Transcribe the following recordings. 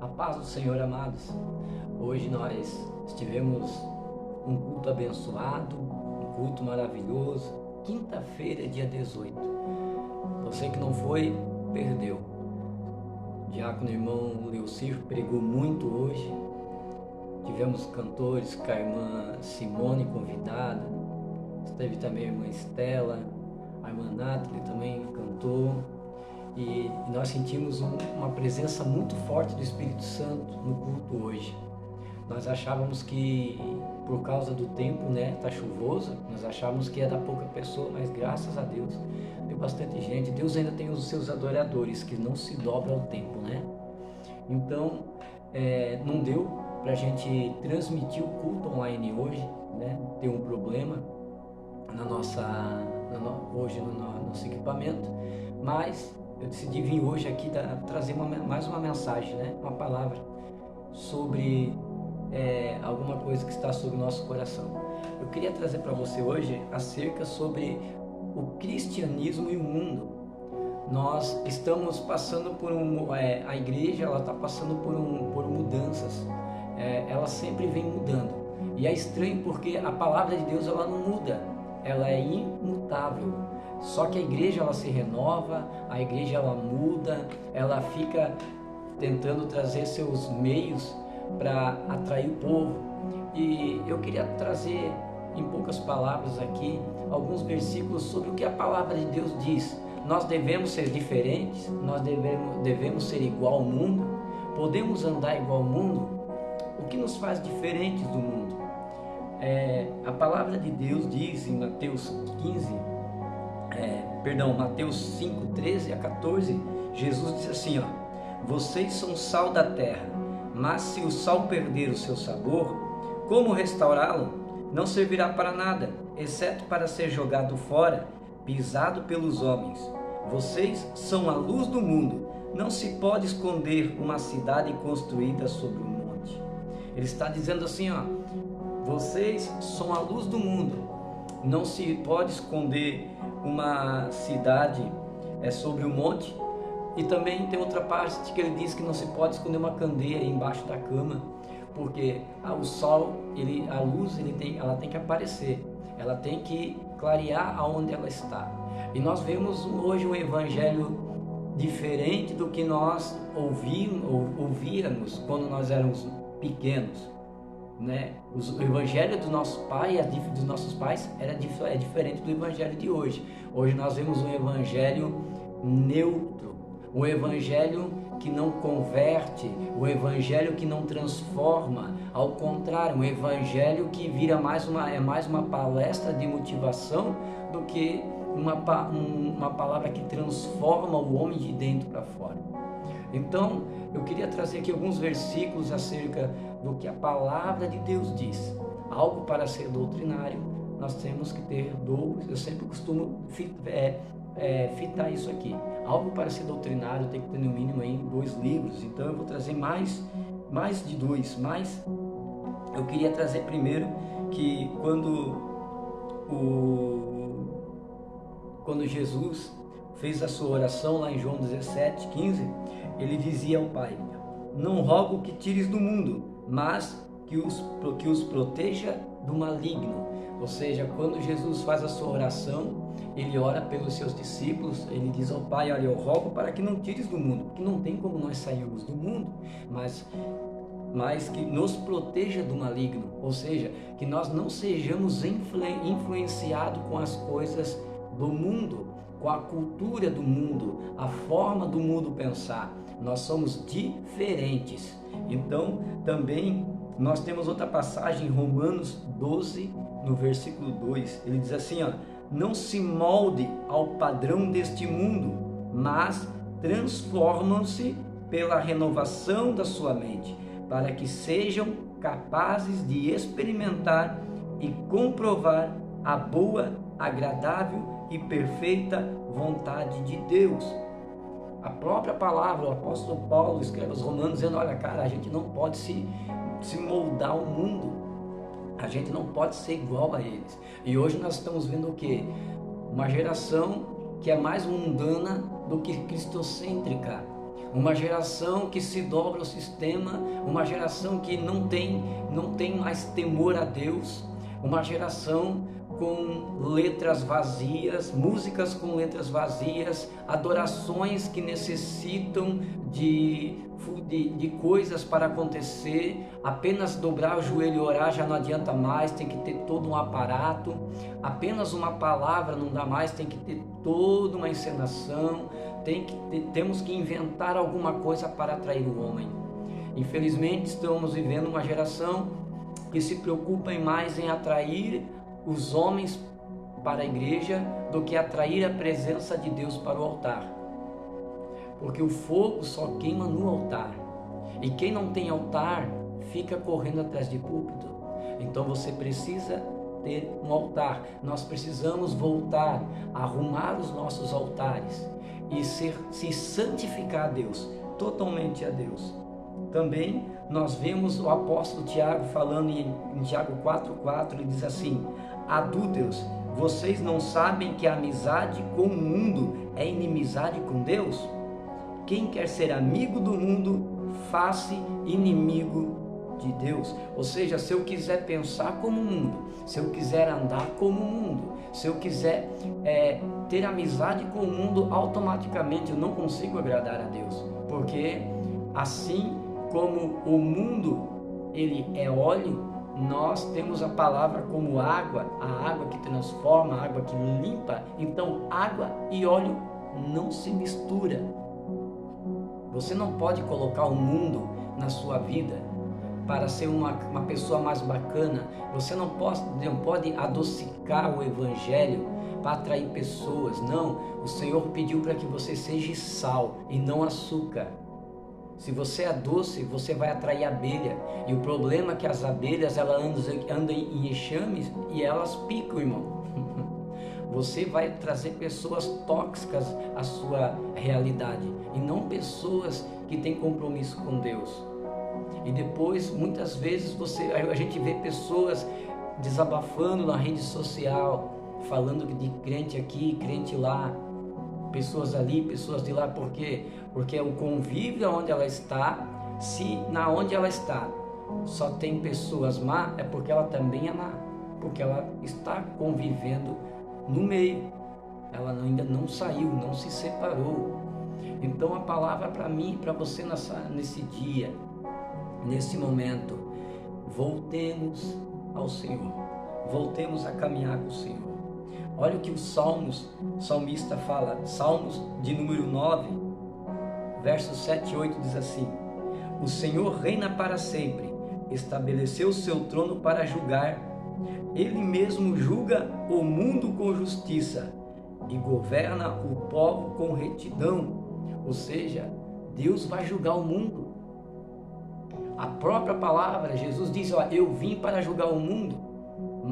A paz do Senhor, amados. Hoje nós tivemos um culto abençoado, um culto maravilhoso. Quinta-feira, dia 18. Você que não foi, perdeu. O diácono irmão Leucir pregou muito hoje. Tivemos cantores com a irmã Simone convidada. Esteve também a irmã Estela, a irmã Nathalie também cantou. E nós sentimos uma presença muito forte do Espírito Santo no culto hoje. Nós achávamos que, por causa do tempo, tá chuvoso, nós achávamos que ia dar pouca pessoa, mas graças a Deus, deu bastante gente. Deus ainda tem os seus adoradores, que não se dobram ao tempo, Então, não deu para a gente transmitir o culto online hoje, Tem um problema hoje no nosso equipamento, mas eu decidi vir hoje aqui trazer mais uma mensagem, uma palavra sobre alguma coisa que está sobre o nosso coração. Eu queria trazer para você hoje acerca sobre o cristianismo e o mundo. Nós estamos passando por a igreja, ela está passando por mudanças. Ela sempre vem mudando. E é estranho porque a palavra de Deus ela não muda, ela é imutável. Só que a igreja ela se renova, a igreja ela muda, ela fica tentando trazer seus meios para atrair o povo. E eu queria trazer em poucas palavras aqui alguns versículos sobre o que a palavra de Deus diz. Nós devemos ser diferentes, nós devemos ser igual ao mundo, podemos andar igual ao mundo. O que nos faz diferentes do mundo? A palavra de Deus diz em Mateus 5, 13 a 14, Jesus diz assim, vocês são sal da terra, mas se o sal perder o seu sabor, como restaurá-lo? Não servirá para nada, exceto para ser jogado fora, pisado pelos homens. Vocês são a luz do mundo, não se pode esconder uma cidade construída sobre um monte. Ele está dizendo assim, vocês são a luz do mundo, não se pode esconder uma cidade sobre um monte. E também tem outra parte que ele diz que não se pode esconder uma candeia embaixo da cama, porque o sol, a luz, ela tem que aparecer, ela tem que clarear aonde ela está. E nós vemos hoje um evangelho diferente do que nós ouvíamos quando nós éramos pequenos. O evangelho do nosso pai, dos nossos pais, é diferente do evangelho de hoje. Hoje nós vemos um evangelho neutro, um evangelho que não converte, um evangelho que não transforma, ao contrário, um evangelho que vira mais uma palestra de motivação do que uma palavra que transforma o homem de dentro para fora. Então, eu queria trazer aqui alguns versículos acerca do que a palavra de Deus diz. Algo para ser doutrinário, nós temos que ter eu sempre costumo fitar isso aqui. Algo para ser doutrinário tem que ter no mínimo aí 2 livros. Então eu vou trazer mais de 2, mas eu queria trazer primeiro que quando Jesus fez a sua oração lá em João 17:15, ele dizia ao Pai: não rogo que tires do mundo, mas que os proteja do maligno. Ou seja, quando Jesus faz a sua oração, ele ora pelos seus discípulos, ele diz ao Pai: olha, eu rogo para que não tires do mundo, porque não tem como nós sairmos do mundo, mas que nos proteja do maligno. Ou seja, que nós não sejamos influenciados com as coisas do mundo, com a cultura do mundo, a forma do mundo pensar. Nós somos diferentes. Então, também nós temos outra passagem em Romanos 12, no versículo 2. Ele diz assim, não se molde ao padrão deste mundo, mas transformam-se pela renovação da sua mente, para que sejam capazes de experimentar e comprovar a boa, agradável e perfeita vontade de Deus. A própria palavra, o apóstolo Paulo escreve aos Romanos dizendo, olha cara, a gente não pode se moldar ao mundo, a gente não pode ser igual a eles. E hoje nós estamos vendo o quê? Uma geração que é mais mundana do que cristocêntrica. uma geração que se dobra ao sistema, uma geração que não tem mais temor a Deus, uma geração com letras vazias, músicas com letras vazias, adorações que necessitam de coisas para acontecer, apenas dobrar o joelho e orar já não adianta mais, tem que ter todo um aparato, apenas uma palavra não dá mais, tem que ter toda uma encenação, temos que inventar alguma coisa para atrair o homem. Infelizmente estamos vivendo uma geração que se preocupa mais em atrair os homens para a igreja do que atrair a presença de Deus para o altar, porque o fogo só queima no altar, e quem não tem altar fica correndo atrás de púlpito. Então você precisa ter um altar. Nós precisamos voltar a arrumar os nossos altares e se santificar a Deus, totalmente a Deus. Também nós vemos o apóstolo Tiago falando em Tiago 4,4, ele diz assim: adúlteros, vocês não sabem que a amizade com o mundo é inimizade com Deus? Quem quer ser amigo do mundo, faça inimigo de Deus. Ou seja, se eu quiser pensar como o mundo, se eu quiser andar como o mundo, se eu quiser ter amizade com o mundo, automaticamente eu não consigo agradar a Deus, porque assim como o mundo ele é óleo, nós temos a palavra como água, a água que transforma, a água que limpa. Então água e óleo não se mistura. Você não pode colocar o mundo na sua vida para ser uma pessoa mais bacana. Você não pode adocicar o evangelho para atrair pessoas. Não, o Senhor pediu para que você seja sal e não açúcar. Se você é doce, você vai atrair abelha. E o problema é que as abelhas elas andam em enxames e elas picam, irmão. Você vai trazer pessoas tóxicas à sua realidade e não pessoas que têm compromisso com Deus. E depois, muitas vezes, a gente vê pessoas desabafando na rede social, falando de crente aqui, crente lá, pessoas ali, pessoas de lá. Por quê? Porque é o convívio onde ela está. Se na onde ela está só tem pessoas má, é porque ela também é má, porque ela está convivendo no meio, ela ainda não saiu, não se separou. Então a palavra para mim e para você nesse dia, nesse momento, voltemos ao Senhor, voltemos a caminhar com o Senhor. Olha o que o salmista fala, Salmos de número 9, versos 7 e 8 diz assim: o Senhor reina para sempre, estabeleceu o seu trono para julgar. Ele mesmo julga o mundo com justiça e governa o povo com retidão. Ou seja, Deus vai julgar o mundo. A própria palavra, Jesus diz: ó, eu vim para julgar o mundo.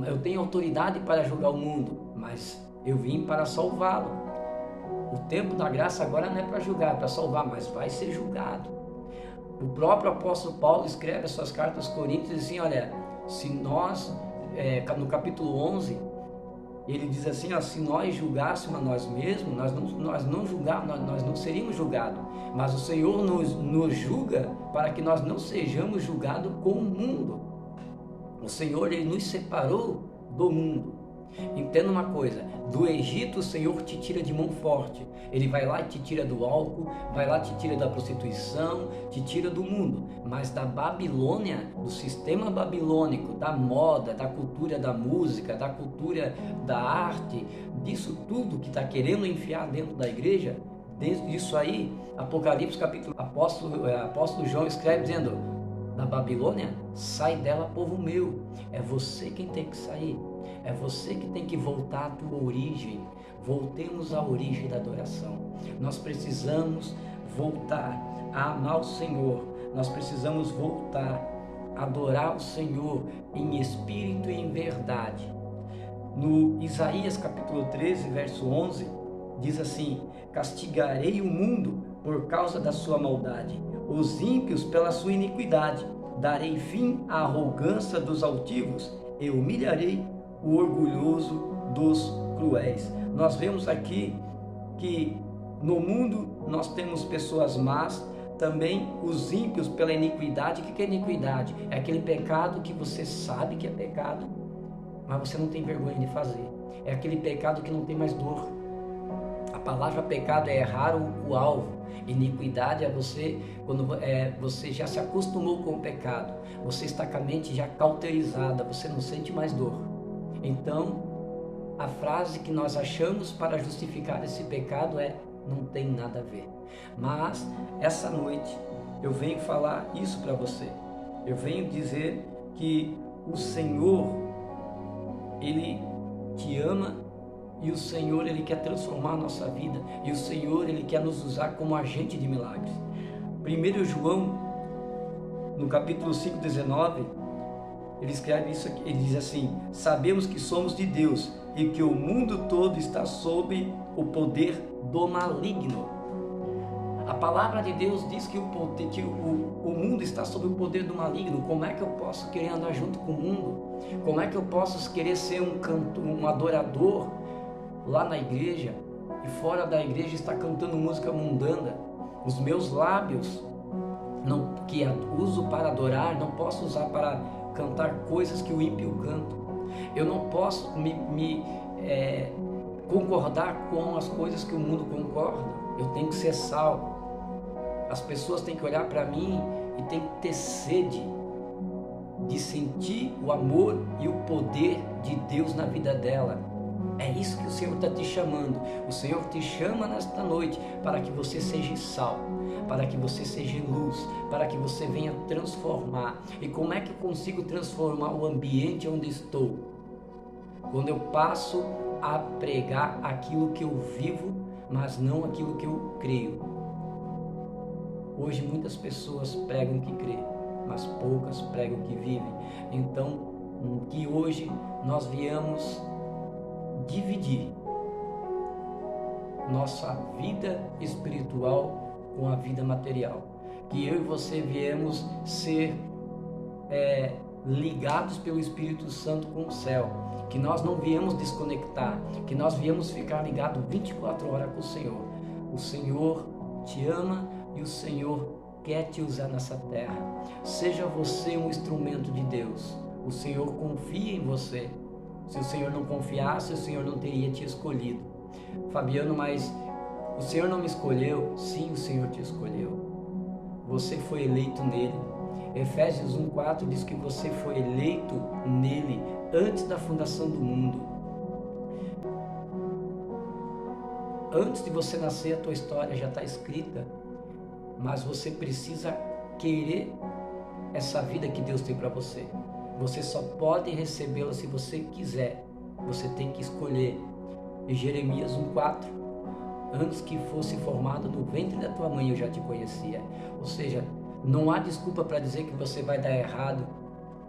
Eu tenho autoridade para julgar o mundo, mas eu vim para salvá-lo. O tempo da graça agora não é para julgar, é para salvar, mas vai ser julgado. O próprio apóstolo Paulo escreve as suas cartas aos Coríntios e diz assim: olha, se nós, no capítulo 11, ele diz assim, ó, se nós julgássemos a nós mesmos, nós não seríamos julgados, mas o Senhor nos julga para que nós não sejamos julgados com o mundo. O Senhor, ele nos separou do mundo. Entenda uma coisa, do Egito o Senhor te tira de mão forte. Ele vai lá e te tira do álcool, vai lá e te tira da prostituição, te tira do mundo. Mas da Babilônia, do sistema babilônico, da moda, da cultura da música, da cultura da arte, disso tudo que está querendo enfiar dentro da igreja, disso aí, Apocalipse capítulo, apóstolo João escreve dizendo: da Babilônia, sai dela, povo meu. É você quem tem que sair. É você que tem que voltar à tua origem. Voltemos à origem da adoração. Nós precisamos voltar a amar o Senhor. Nós precisamos voltar a adorar o Senhor em espírito e em verdade. No Isaías capítulo 13, verso 11, diz assim: castigarei o mundo por causa da sua maldade, os ímpios pela sua iniquidade. Darei fim à arrogância dos altivos e humilharei o orgulhoso dos cruéis. Nós vemos aqui que no mundo nós temos pessoas más, também os ímpios pela iniquidade. O que é iniquidade? É aquele pecado que você sabe que é pecado, mas você não tem vergonha de fazer. É aquele pecado que não tem mais dor. A palavra pecado é errar o alvo. Iniquidade é você, quando você já se acostumou com o pecado, você está com a mente já cauterizada, você não sente mais dor. Então, a frase que nós achamos para justificar esse pecado é: não tem nada a ver. Mas essa noite eu venho falar isso para você. Eu venho dizer que o Senhor, Ele te ama, e o Senhor, Ele quer transformar a nossa vida, e o Senhor, Ele quer nos usar como agente de milagres. 1 João, no capítulo 5:19, ele escreve isso aqui, ele diz assim: sabemos que somos de Deus e que o mundo todo está sob o poder do maligno. A palavra de Deus diz que o mundo está sob o poder do maligno. Como é que eu posso querer andar junto com o mundo? Como é que eu posso querer ser um adorador lá na igreja e fora da igreja está cantando música mundana? Os meus lábios que uso para adorar, não posso usar para cantar coisas que o ímpio canta. Eu não posso concordar com as coisas que o mundo concorda. Eu tenho que ser sal. As pessoas têm que olhar para mim e têm que ter sede de sentir o amor e o poder de Deus na vida dela. É isso que o Senhor está te chamando. O Senhor te chama nesta noite para que você seja sal, para que você seja luz, para que você venha transformar. E como é que eu consigo transformar o ambiente onde estou? Quando eu passo a pregar aquilo que eu vivo, mas não aquilo que eu creio. Hoje muitas pessoas pregam que crê, mas poucas pregam que vivem. Então, que hoje nós viemos dividir nossa vida espiritual com a vida material. Que eu e você viemos ser ligados pelo Espírito Santo com o céu. Que nós não viemos desconectar, que nós viemos ficar ligados 24 horas com o Senhor. O Senhor te ama e o Senhor quer te usar nessa terra. Seja você um instrumento de Deus. O Senhor confia em você. Se o Senhor não confiasse, o Senhor não teria te escolhido. Fabiano, mas o Senhor não me escolheu? Sim, o Senhor te escolheu. Você foi eleito nele. Efésios 1:4 diz que você foi eleito nele antes da fundação do mundo. Antes de você nascer, a tua história já está escrita. Mas você precisa querer essa vida que Deus tem para você. Você só pode recebê-la se você quiser. Você tem que escolher. E Jeremias 1:4, antes que fosse formado no ventre da tua mãe eu já te conhecia. Ou seja, não há desculpa para dizer que você vai dar errado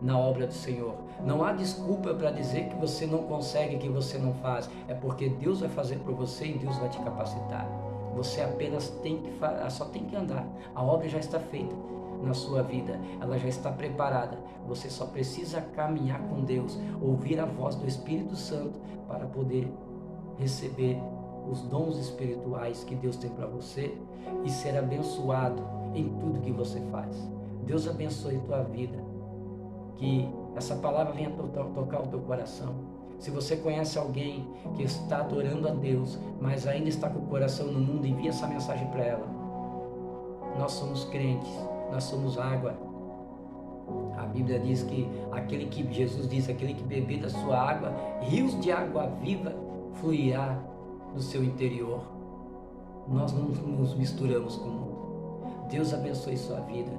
na obra do Senhor. Não há desculpa para dizer que você não consegue, que você não faz. É porque Deus vai fazer por você e Deus vai te capacitar. Você apenas só tem que andar. A obra já está feita na sua vida, ela já está preparada. Você só precisa caminhar com Deus, ouvir a voz do Espírito Santo para poder receber os dons espirituais que Deus tem para você e ser abençoado em tudo que você faz. Deus abençoe tua vida, que essa palavra venha tocar o teu coração. Se você conhece alguém que está adorando a Deus, mas ainda está com o coração no mundo, envie essa mensagem para ela. Nós somos crentes, nós somos água. A Bíblia diz que Jesus diz, aquele que beber da sua água, rios de água viva fluirá no seu interior. Nós não nos misturamos com o mundo. Deus abençoe sua vida.